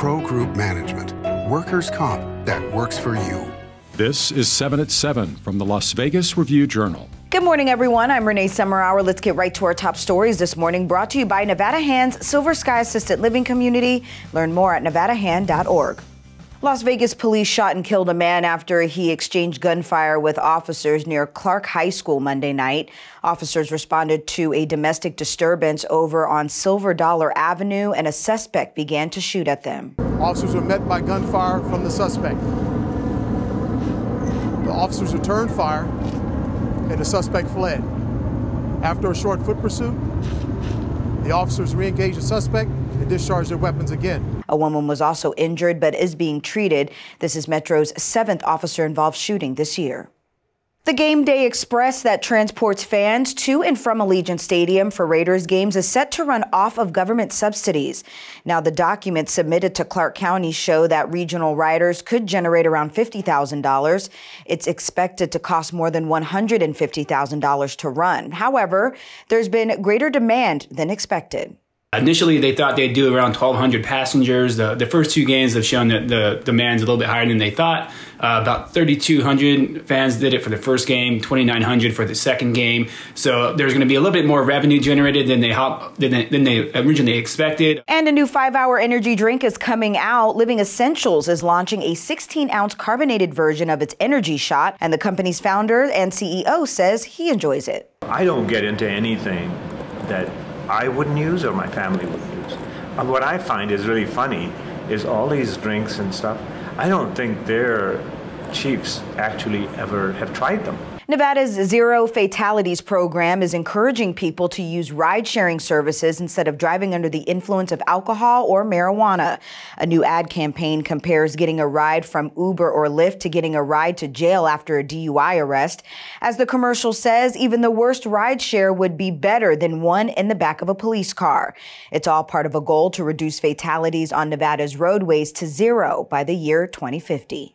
Pro Group Management. Workers' comp that works for you. This is 7 at 7 from the Las Vegas Review-Journal. Good morning, everyone. I'm Renee Summerhour. Let's get right to our top stories this morning, brought to you by Nevada Hand's Silver Sky Assisted Living Community. Learn more at nevadahand.org. Las Vegas police shot and killed a man after he exchanged gunfire with officers near Clark High School Monday night. Officers responded to a domestic disturbance over on Silver Dollar Avenue, and a suspect began to shoot at them. Officers were met by gunfire from the suspect. The officers returned fire, and the suspect fled. After a short foot pursuit, the officers re-engaged the suspect and discharged their weapons again. A woman was also injured but is being treated. This is Metro's 7th officer-involved shooting this year. The Game Day Express that transports fans to and from Allegiant Stadium for Raiders games is set to run off of government subsidies. Now, the documents submitted to Clark County show that regional riders could generate around $50,000. It's expected to cost more than $150,000 to run. However, there's been greater demand than expected. Initially, they thought they'd do around 1,200 passengers. The first two games have shown that the demand's a little bit higher than they thought. About 3,200 fans did it for the first game, 2,900 for the second game. So there's going to be a little bit more revenue generated than they originally expected. And a new 5-hour energy drink is coming out. Living Essentials is launching a 16-ounce carbonated version of its energy shot, and the company's founder and CEO says he enjoys it. I don't get into anything that I wouldn't use or my family wouldn't use. What I find is really funny is all these drinks and stuff, I don't think their chiefs actually ever have tried them. Nevada's Zero Fatalities program is encouraging people to use ride-sharing services instead of driving under the influence of alcohol or marijuana. A new ad campaign compares getting a ride from Uber or Lyft to getting a ride to jail after a DUI arrest. As the commercial says, even the worst ride-share would be better than one in the back of a police car. It's all part of a goal to reduce fatalities on Nevada's roadways to zero by the year 2050.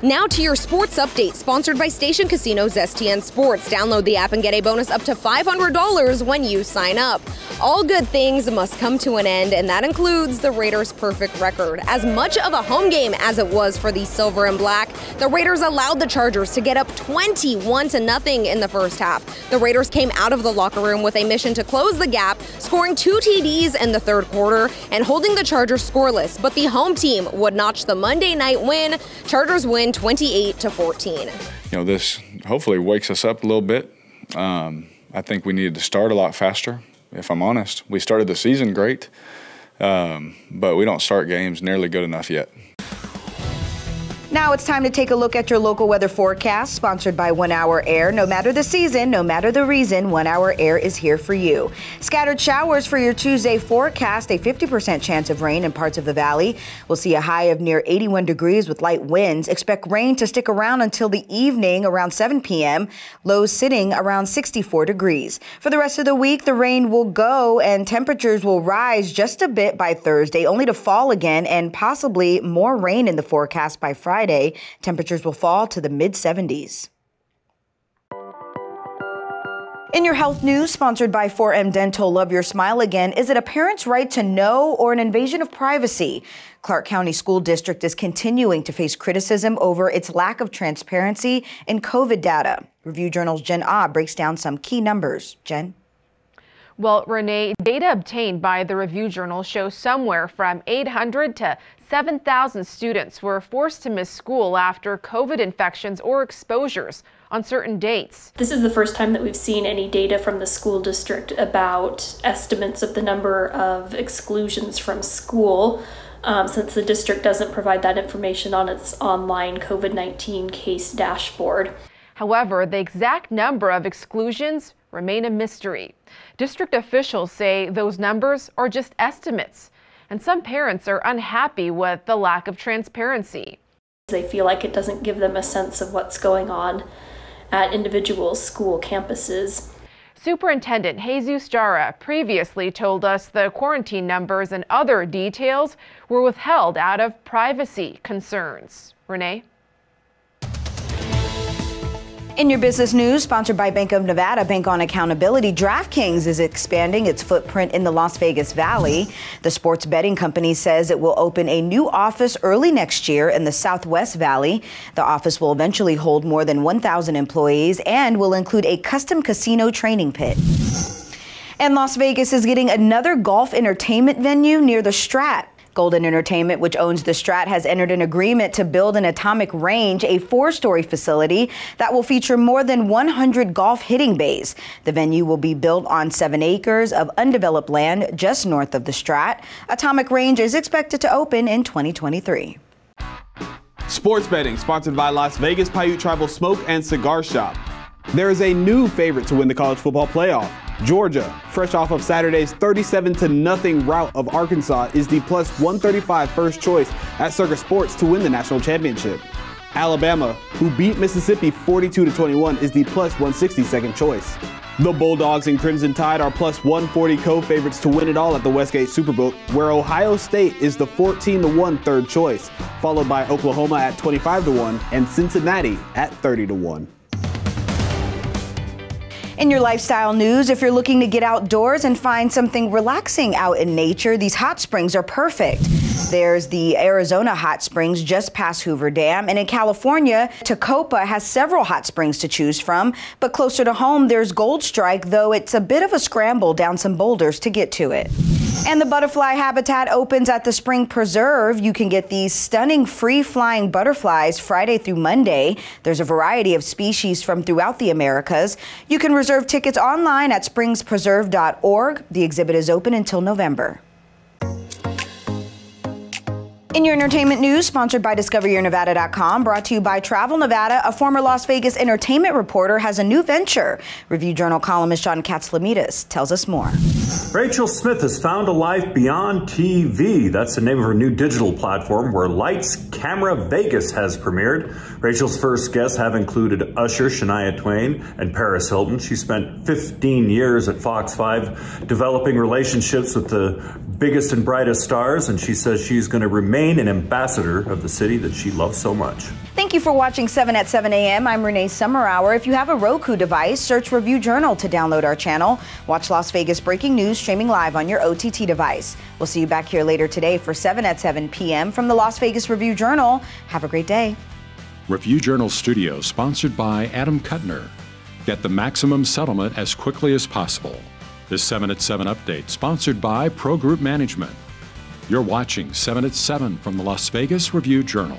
Now to your sports update, sponsored by Station Casinos STN Sports. Download the app and get a bonus up to $500 when you sign up. All good things must come to an end, and that includes the Raiders' perfect record. As much of a home game as it was for the Silver and Black, the Raiders allowed the Chargers to get up 21-0 in the first half. The Raiders came out of the locker room with a mission to close the gap, scoring 2 TDs in the third quarter and holding the Chargers scoreless. But the home team would notch the Monday night win. Chargers win 28-14. This hopefully wakes us up a little bit. I think we needed to start a lot faster, if I'm honest. We started the season great, but we don't start games nearly good enough yet. Now it's time to take a look at your local weather forecast, sponsored by 1 Hour Air. No matter the season, no matter the reason, 1 Hour Air is here for you. Scattered showers for your Tuesday forecast, a 50% chance of rain in parts of the valley. We'll see a high of near 81 degrees with light winds. Expect rain to stick around until the evening around 7 p.m. Lows sitting around 64 degrees. For the rest of the week, the rain will go and temperatures will rise just a bit by Thursday, only to fall again, and possibly more rain in the forecast by Friday. Temperatures will fall to the mid-70s. In your health news, sponsored by 4M Dental, love your smile again. Is it a parent's right to know or an invasion of privacy? Clark County School District is continuing to face criticism over its lack of transparency in COVID data. Review Journal's Jen Ah breaks down some key numbers. Jen? Well, Renee, data obtained by the Review Journal shows somewhere from 800 to 7,000 students were forced to miss school after COVID infections or exposures on certain dates. This is the first time that we've seen any data from the school district about estimates of the number of exclusions from school, since the district doesn't provide that information on its online COVID-19 case dashboard. However, the exact number of exclusions remain a mystery. District officials say those numbers are just estimates, and some parents are unhappy with the lack of transparency. They feel like it doesn't give them a sense of what's going on at individual school campuses. Superintendent Jesus Jara previously told us the quarantine numbers and other details were withheld out of privacy concerns. Renee? In your business news, sponsored by Bank of Nevada, Bank on Accountability, DraftKings is expanding its footprint in the Las Vegas Valley. The sports betting company says it will open a new office early next year in the Southwest Valley. The office will eventually hold more than 1,000 employees and will include a custom casino training pit. And Las Vegas is getting another golf entertainment venue near the Strat. Golden Entertainment, which owns the Strat, has entered an agreement to build an Atomic Range, a 4-story facility that will feature more than 100 golf hitting bays. The venue will be built on 7 acres of undeveloped land just north of the Strat. Atomic Range is expected to open in 2023. Sports betting, sponsored by Las Vegas Paiute Tribal Smoke and Cigar Shop. There is a new favorite to win the college football playoff. Georgia, fresh off of Saturday's 37-0 rout of Arkansas, is the plus 135 first choice at Circus Sports to win the national championship. Alabama, who beat Mississippi 42-21, is the plus 160 second choice. The Bulldogs and Crimson Tide are plus 140 co-favorites to win it all at the Westgate Superbook, where Ohio State is the 14-1 third choice, followed by Oklahoma at 25-1 and Cincinnati at 30-1. In your lifestyle news, if you're looking to get outdoors and find something relaxing out in nature, these hot springs are perfect. There's the Arizona Hot Springs just past Hoover Dam, and in California, Tecopa has several hot springs to choose from, but closer to home, there's Gold Strike, though it's a bit of a scramble down some boulders to get to it. And the butterfly habitat opens at the Spring Preserve. You can get these stunning free-flying butterflies Friday through Monday. There's a variety of species from throughout the Americas. You can reserve tickets online at springspreserve.org. The exhibit is open until November. In your entertainment news, sponsored by DiscoverYourNevada.com, brought to you by Travel Nevada, a former Las Vegas entertainment reporter has a new venture. Review Journal columnist John Katslamidas tells us more. Rachel Smith has found a life beyond TV. That's the name of her new digital platform where Lights Camera Vegas has premiered. Rachel's first guests have included Usher, Shania Twain, and Paris Hilton. She spent 15 years at Fox 5 developing relationships with the biggest and brightest stars, and she says she's going to remain an ambassador of the city that she loves so much. Thank you for watching 7 at 7 a.m. I'm Renee Summerhour. If you have a Roku device, search Review Journal to download our channel. Watch Las Vegas breaking news streaming live on your OTT device. We'll see you back here later today for 7 at 7 p.m. from the Las Vegas Review Journal. Have a great day. Review Journal Studio, sponsored by Adam Kuttner. Get the maximum settlement as quickly as possible. This 7 at 7 update, sponsored by Pro Group Management. You're watching 7 at 7 from the Las Vegas Review Journal.